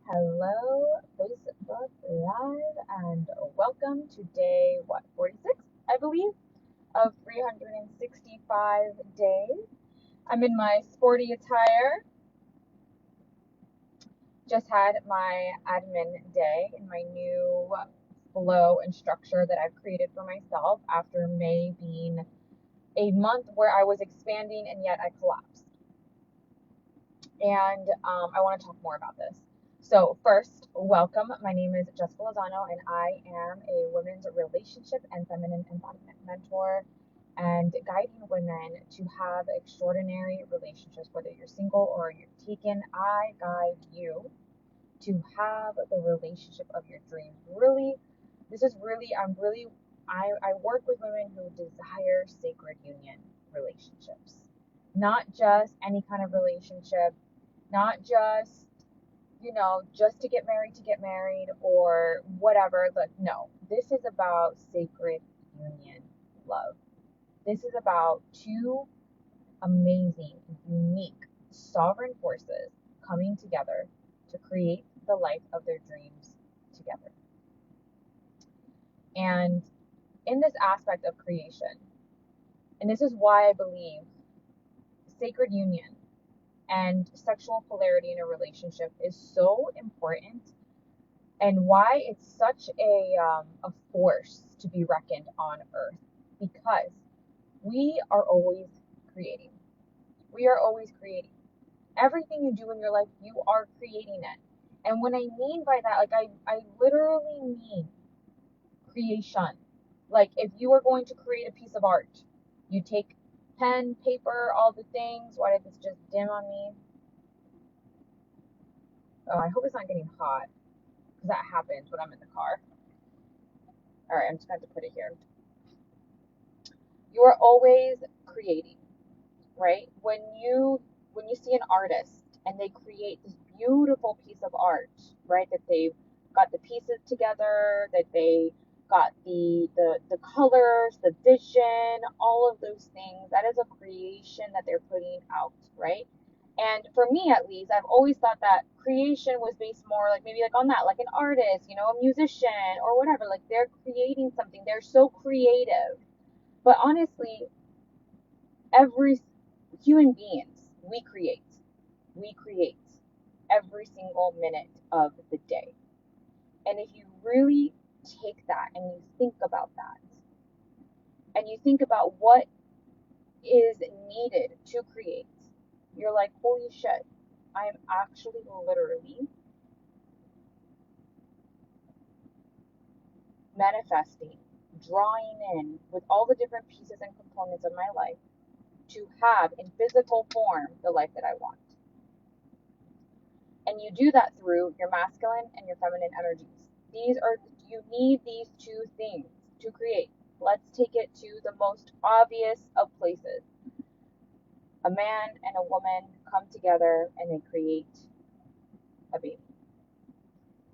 Hello, Facebook Live, and welcome to day, 46, I believe, of 365 days. I'm in my sporty attire. Just had my admin day in my new flow and structure that I've created for myself after May being a month where I was expanding and yet I collapsed. And I want to talk more about this. So, first, welcome. My name is Jessica Lozano, and I am a women's relationship and feminine embodiment mentor and guiding women to have extraordinary relationships, whether you're single or you're taken. I guide you to have the relationship of your dreams. Really, this is really, I work with women who desire sacred union relationships, not just any kind of relationship, not just, just to get married or whatever. Like, no, this is about sacred union love. This is about two amazing, unique, sovereign forces coming together to create the life of their dreams together. And in this aspect of creation, and this is why I believe sacred union and sexual polarity in a relationship is so important, and why it's such a force to be reckoned on earth, because we are always creating. We are always creating. Everything you do in your life, you are creating it. And what I mean by that, like I literally mean creation. Like if you are going to create a piece of art, you take pen, paper, all the things. Why did this just dim on me? Oh, I hope it's not getting hot, because that happens when I'm in the car. All right, I'm just going to put it here. You are always creating, right? When you see an artist and they create this beautiful piece of art, right? That they've got the pieces together, that they got the colors, the vision, all of those things. That is a creation that they're putting out, right? And for me, at least, I've always thought that creation was based more like maybe like on that, like an artist, a musician or whatever. Like they're creating something. They're so creative. But honestly, every human beings, we create every single minute of the day. And if you really take that and you think about that, and you think about what is needed to create, you're like, holy shit, I am actually literally manifesting, drawing in with all the different pieces and components of my life to have in physical form the life that I want. And you do that through your masculine and your feminine energies. You need these two things to create. Let's take it to the most obvious of places. A man and a woman come together and they create a baby.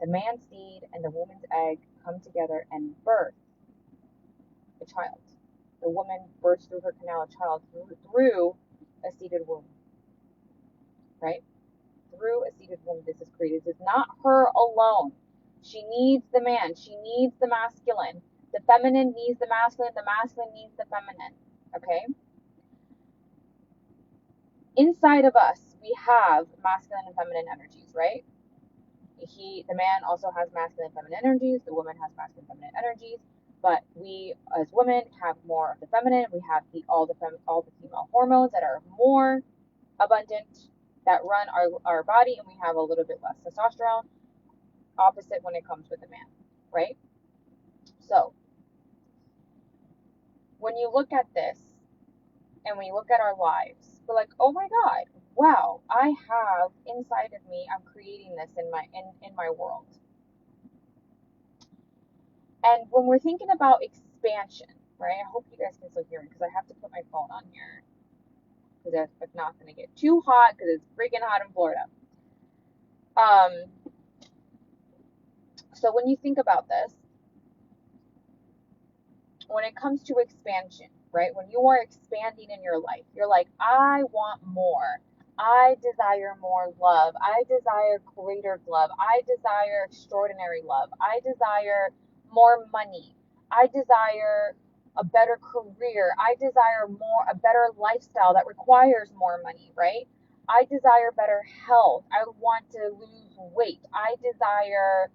The man's seed and the woman's egg come together and birth a child. The woman births through her canal a child through a seeded womb, right? Through a seeded womb, this is created. This is not her alone. She needs the man. She needs the masculine. The feminine needs the masculine. The masculine needs the feminine. Okay? Inside of us, we have masculine and feminine energies, right? The man also has masculine and feminine energies. The woman has masculine and feminine energies. But we, as women, have more of the feminine. We have all the female hormones that are more abundant, that run our body, and we have a little bit less testosterone. Opposite when it comes with a man, right? So when you look at this and when you look at our lives, we're like, oh my God, wow, I have inside of me, I'm creating this in my world. And when we're thinking about expansion, right? I hope you guys can still hear me because I have to put my phone on here because it's not going to get too hot because it's freaking hot in Florida. So when you think about this, when it comes to expansion, right? When you are expanding in your life, you're like, I want more. I desire more love. I desire greater love. I desire extraordinary love. I desire more money. I desire a better career. I desire a better lifestyle that requires more money, right? I desire better health. I want to lose weight. I desire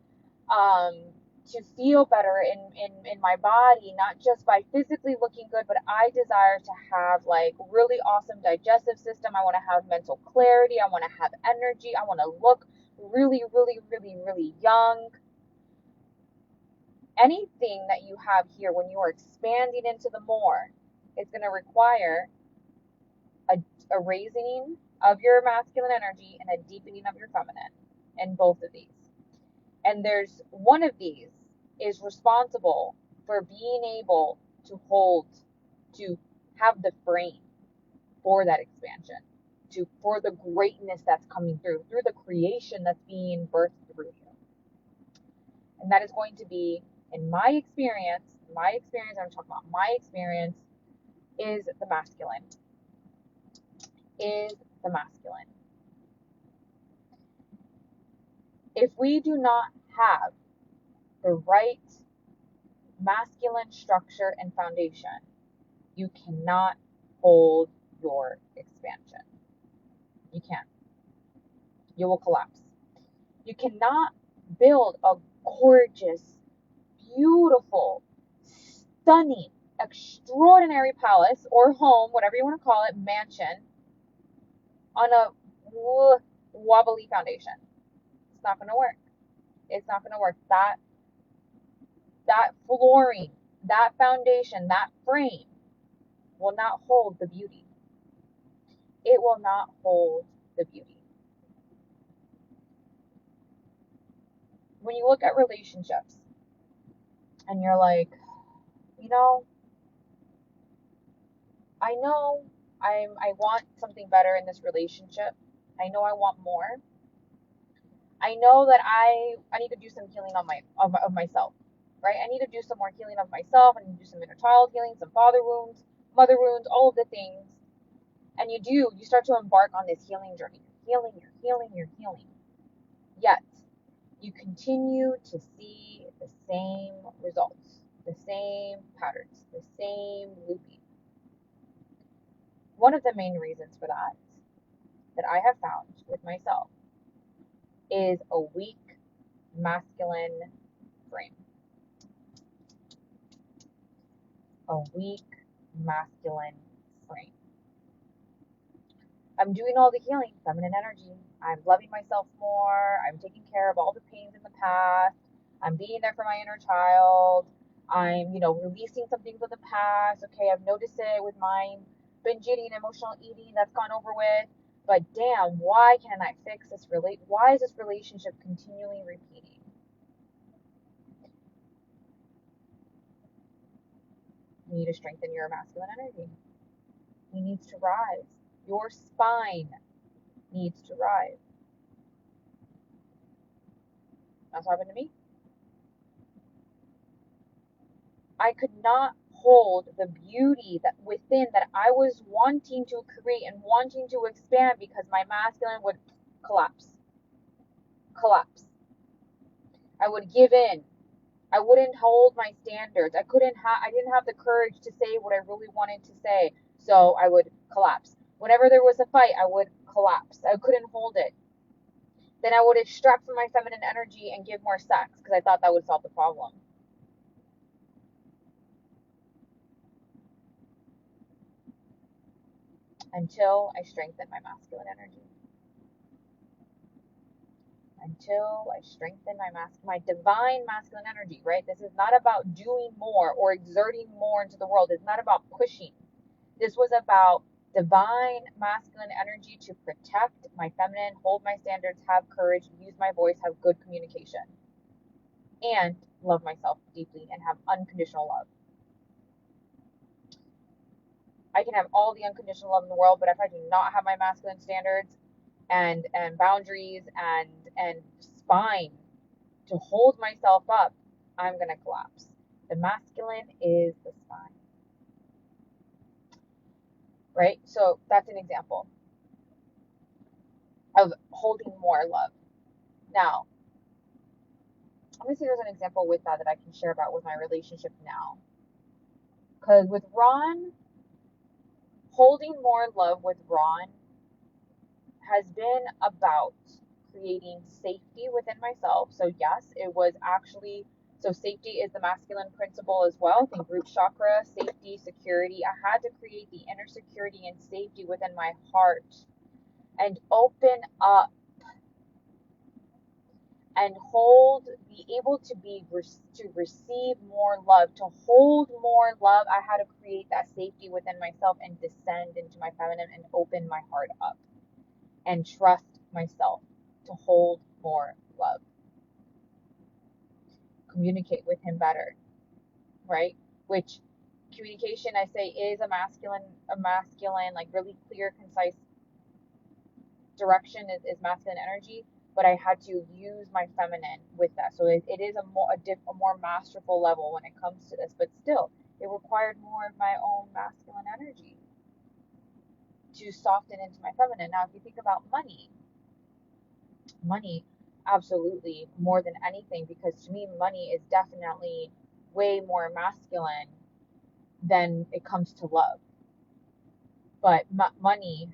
um, to feel better in my body, not just by physically looking good, but I desire to have like really awesome digestive system. I want to have mental clarity. I want to have energy. I want to look really, really, really, really young. Anything that you have here when you are expanding into the more, it's going to require a, a raising of your masculine energy and a deepening of your feminine in both of these. And there's one of these is responsible for being able to hold, to have the frame for that expansion, for the greatness that's coming through the creation that's being birthed through you. And that is going to be, in my experience, I'm talking about my experience, is the masculine. Is the masculine. If we do not have the right masculine structure and foundation, you cannot hold your expansion. You can't. You will collapse. You cannot build a gorgeous, beautiful, stunning, extraordinary palace or home, whatever you want to call it, mansion, on a wobbly foundation. It's not going to work. It's not going to work. That flooring, that foundation, that frame will not hold the beauty. It will not hold the beauty. When you look at relationships and you're like, you know, I want something better in this relationship. I know I want more. I know that I need to do some healing on of myself, right? I need to do some more healing of myself. I need to do some inner child healing, some father wounds, mother wounds, all of the things. And you start to embark on this healing journey. You're healing. Yet you continue to see the same results, the same patterns, the same looping. One of the main reasons for that I have found with myself is a weak masculine frame. A weak masculine frame. I'm doing all the healing, feminine energy. I'm loving myself more. I'm taking care of all the pains in the past. I'm being there for my inner child. I'm, releasing some things of the past. Okay, I've noticed it with my binge eating, emotional eating. That's gone over with. But damn, why can't I fix this? Why is this relationship continually repeating? You need to strengthen your masculine energy. It needs to rise. Your spine needs to rise. That's what happened to me. I could not hold the beauty that within that I was wanting to create and wanting to expand because my masculine would collapse. Collapse. I would give in. I wouldn't hold my standards. I didn't have the courage to say what I really wanted to say. So I would collapse. Whenever there was a fight, I would collapse. I couldn't hold it. Then I would extract from my feminine energy and give more sex because I thought that would solve the problem. Until I strengthen my masculine energy. Until I strengthen my divine masculine energy, right? This is not about doing more or exerting more into the world. It's not about pushing. This was about divine masculine energy to protect my feminine, hold my standards, have courage, use my voice, have good communication, and love myself deeply and have unconditional love. I can have all the unconditional love in the world, but if I do not have my masculine standards and boundaries and spine to hold myself up, I'm going to collapse. The masculine is the spine. Right? So that's an example. of holding more love. Now, let me see if there's an example with that I can share about with my relationship now. Because with Ron, holding more love with Ron has been about creating safety within myself. So yes, it was actually, so safety is the masculine principle as well. Think root chakra, safety, security. I had to create the inner security and safety within my heart and open up and hold, be able to to receive more love, to hold more love. I had to create that safety within myself and descend into my feminine and open my heart up and trust myself to hold more love, communicate with him better, right? Which communication, I say, is a masculine, like really clear, concise direction is masculine energy, but I had to use my feminine with that. So it is a more masterful level when it comes to this, but still, it required more of my own masculine energy to soften into my feminine. Now, if you think about money, absolutely more than anything, because to me, money is definitely way more masculine than it comes to love. But money,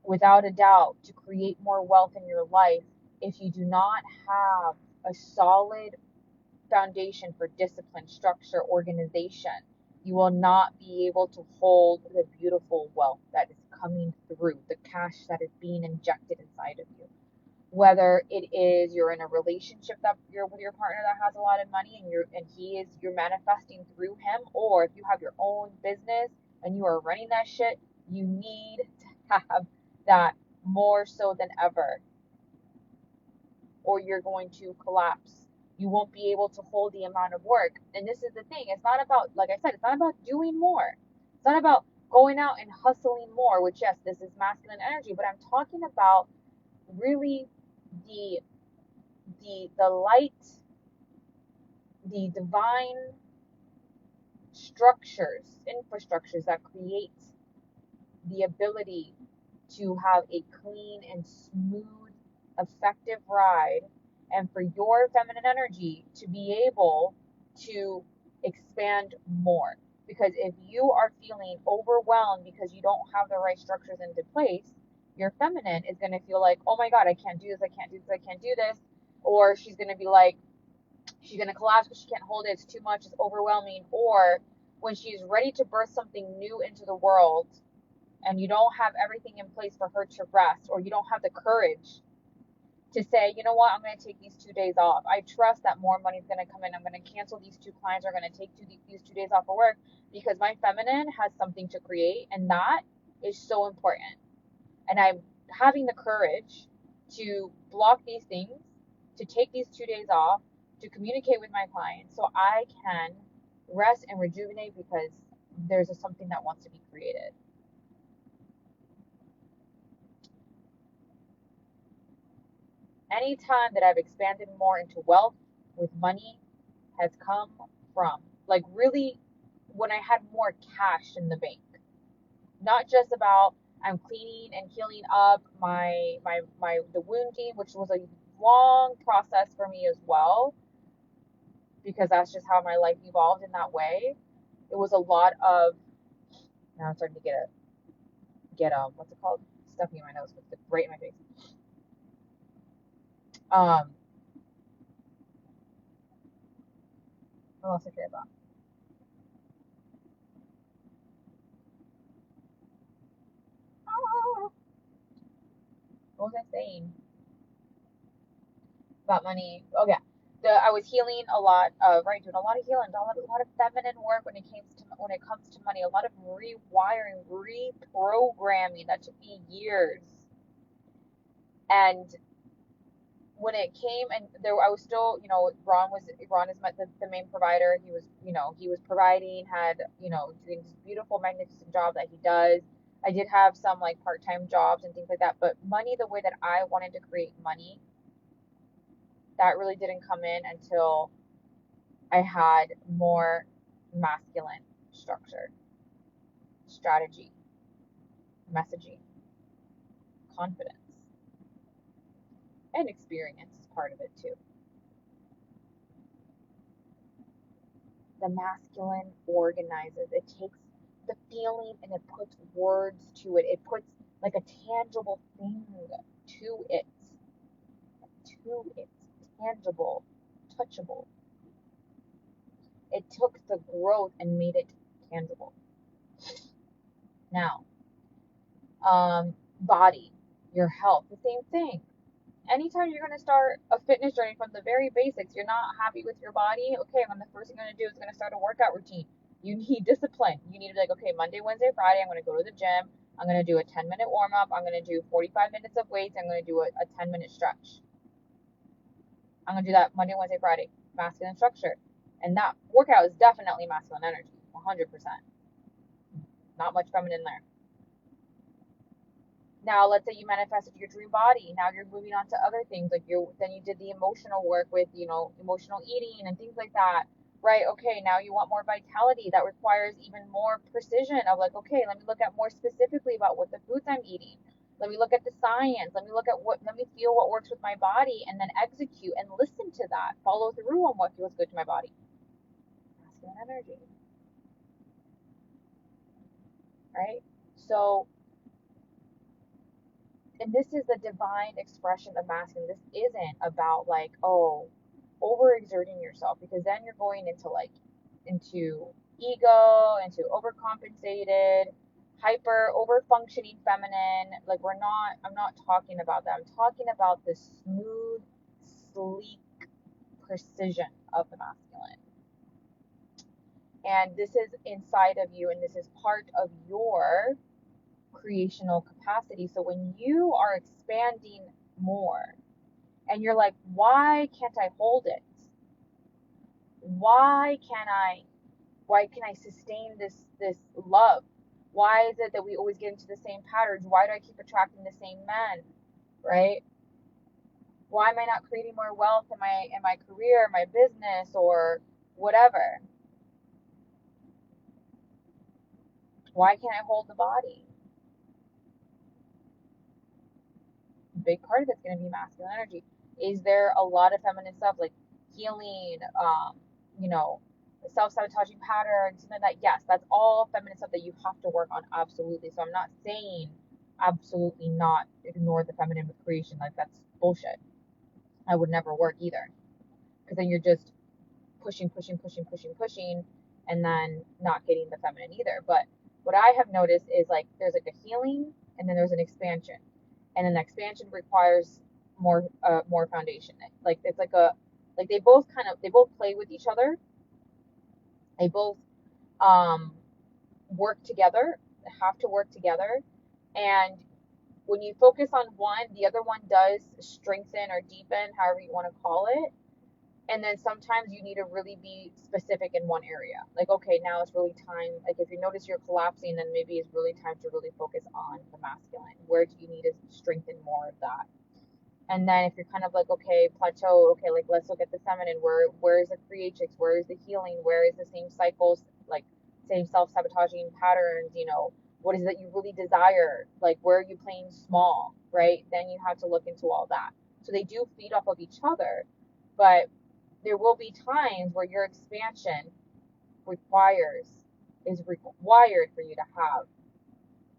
without a doubt, to create more wealth in your life, if you do not have a solid foundation for discipline, structure, organization, you will not be able to hold the beautiful wealth that is coming through, the cash that is being injected inside of you. Whether it is you're in a relationship that you're with your partner that has a lot of money and you're manifesting through him, or if you have your own business and you are running that shit, you need to have that more so than ever, or you're going to collapse. You won't be able to hold the amount of work. And this is the thing, it's not about, like I said, it's not about doing more. It's not about going out and hustling more, which, yes, this is masculine energy, but I'm talking about really the the light, the divine infrastructures that create the ability to have a clean and smooth, effective ride, and for your feminine energy to be able to expand more. Because if you are feeling overwhelmed because you don't have the right structures into place, your feminine is going to feel like, oh my God, I can't do this, I can't do this, I can't do this. Or she's going to be like, she's going to collapse because she can't hold it, it's too much, it's overwhelming. Or when she's ready to birth something new into the world, and you don't have everything in place for her to rest, or you don't have the courage to say, you know what, I'm going to take these 2 days off. I trust that more money is going to come in. I'm going to cancel these 2 clients. I'm going to take these 2 days off of work because my feminine has something to create, and that is so important. And I'm having the courage to block these things, to take these 2 days off, to communicate with my clients so I can rest and rejuvenate because there's something that wants to be created. Anytime that I've expanded more into wealth with money has come from, like, really when I had more cash in the bank. Not just about I'm cleaning and healing up the wounding, which was a long process for me as well, because that's just how my life evolved in that way. It was a lot of, now I'm starting to get what's it called? Stuffing in my nose, with right in my face. Um, I lost my train of thought. What was I saying about money? Oh yeah, I was healing a lot of, right, doing a lot of healing, a lot of feminine work when it comes to money, a lot of rewiring, reprogramming that took me years. And when it came, and there, I was still, Ron is the main provider. He was providing, had, doing this beautiful, magnificent job that he does. I did have some like part-time jobs and things like that, but money, the way that I wanted to create money, that really didn't come in until I had more masculine structure, strategy, messaging, confidence. and experience is part of it too. The masculine organizes. It takes the feeling and it puts words to it. It puts like a tangible thing to it. Tangible, touchable. It took the growth and made it tangible. Now, body, your health, the same thing. Anytime you're going to start a fitness journey from the very basics, you're not happy with your body. Okay, the first thing I'm going to do is going to start a workout routine. You need discipline. You need to be like, okay, Monday, Wednesday, Friday, I'm going to go to the gym. I'm going to do a 10-minute warm up. I'm going to do 45 minutes of weights. I'm going to do a 10-minute stretch. I'm going to do that Monday, Wednesday, Friday. Masculine structure. And that workout is definitely masculine energy. 100%. Not much feminine there. Now, let's say you manifested your dream body. Now you're moving on to other things. Like then you did the emotional work with, emotional eating and things like that. Right? Okay, now you want more vitality. That requires even more precision of like, okay, let me look at more specifically about what the foods I'm eating. Let me look at the science. Let me feel what works with my body and then execute and listen to that. Follow through on what feels good to my body. Masculine energy. Right? So, and this is the divine expression of masculine. This isn't about like, oh, overexerting yourself, because then you're going into ego, into overcompensated, hyper over functioning feminine. Like I'm not talking about that. I'm talking about the smooth, sleek precision of the masculine. And this is inside of you, and this is part of your creational capacity. So when you are expanding more and you're like, why can't I hold it? Why can I sustain this love? Why is it that we always get into the same patterns? Why do I keep attracting the same men? Right? Why am I not creating more wealth in my career, my business, or whatever? Why can't I hold the body? A big part of it's going to be masculine energy. Is there a lot of feminine stuff like healing, you know, self-sabotaging patterns, something like that? Yes, that's all feminine stuff that you have to work on, absolutely. So I'm not saying absolutely not ignore the feminine with creation. Like, that's bullshit. I would never work either, because then you're just pushing, and then not getting the feminine either. But what I have noticed is like there's like a healing and then there's an expansion, and an expansion requires more foundation. Like it's like they both play with each other. They both um work together. They have to work together, and when you focus on one, the other one does strengthen or deepen, however you want to call it. And then sometimes you need to really be specific in one area. Like, okay, now it's really time. Like, if you notice you're collapsing, then maybe it's really time to really focus on the masculine. Where do you need to strengthen more of that? And then if you're kind of like, okay, plateau, okay, like let's look at the feminine. Where is the creatrix? Where is the healing? Where is the same cycles, like same self-sabotaging patterns? What is it that you really desire? Like, where are you playing small, right? Then you have to look into all that. So they do feed off of each other, but there will be times where your expansion is required for you to have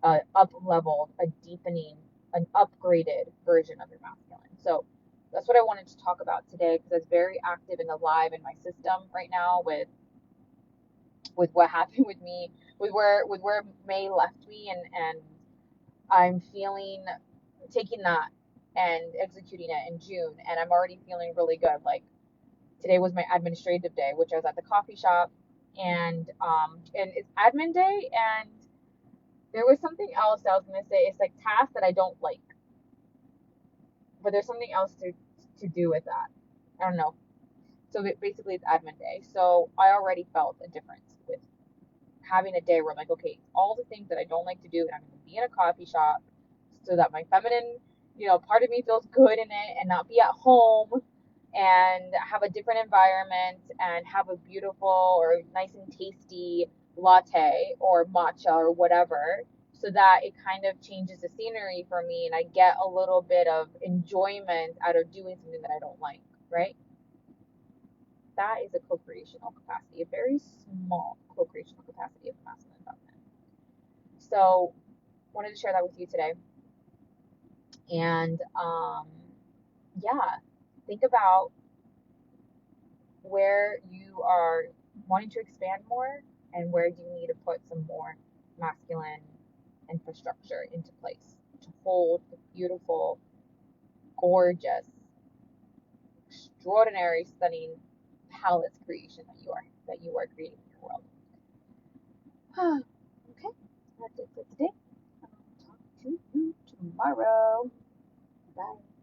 a up-leveled, a deepening, an upgraded version of your masculine. So that's what I wanted to talk about today, because it's very active and alive in my system right now with what happened with me, with where May left me, and I'm feeling taking that and executing it in June, and I'm already feeling really good. Like, today was my administrative day, which I was at the coffee shop, and it's admin day, and there was something else I was gonna say. It's like tasks that I don't like, but there's something else to do with that. I don't know. So basically, it's admin day. So I already felt a difference with having a day where I'm like, okay, all the things that I don't like to do, and I'm gonna be in a coffee shop so that my feminine, part of me feels good in it, and not be at home and have a different environment and have a beautiful or nice and tasty latte or matcha or whatever, so that it kind of changes the scenery for me and I get a little bit of enjoyment out of doing something that I don't like, right? That is a co-creational capacity, a very small co-creational capacity of masculine and feminine. So wanted to share that with you today. And yeah, think about where you are wanting to expand more and where do you need to put some more masculine infrastructure into place to hold the beautiful, gorgeous, extraordinary, stunning palace creation that you are creating in your world. Okay, that's it for today. I'll talk to you tomorrow. Bye.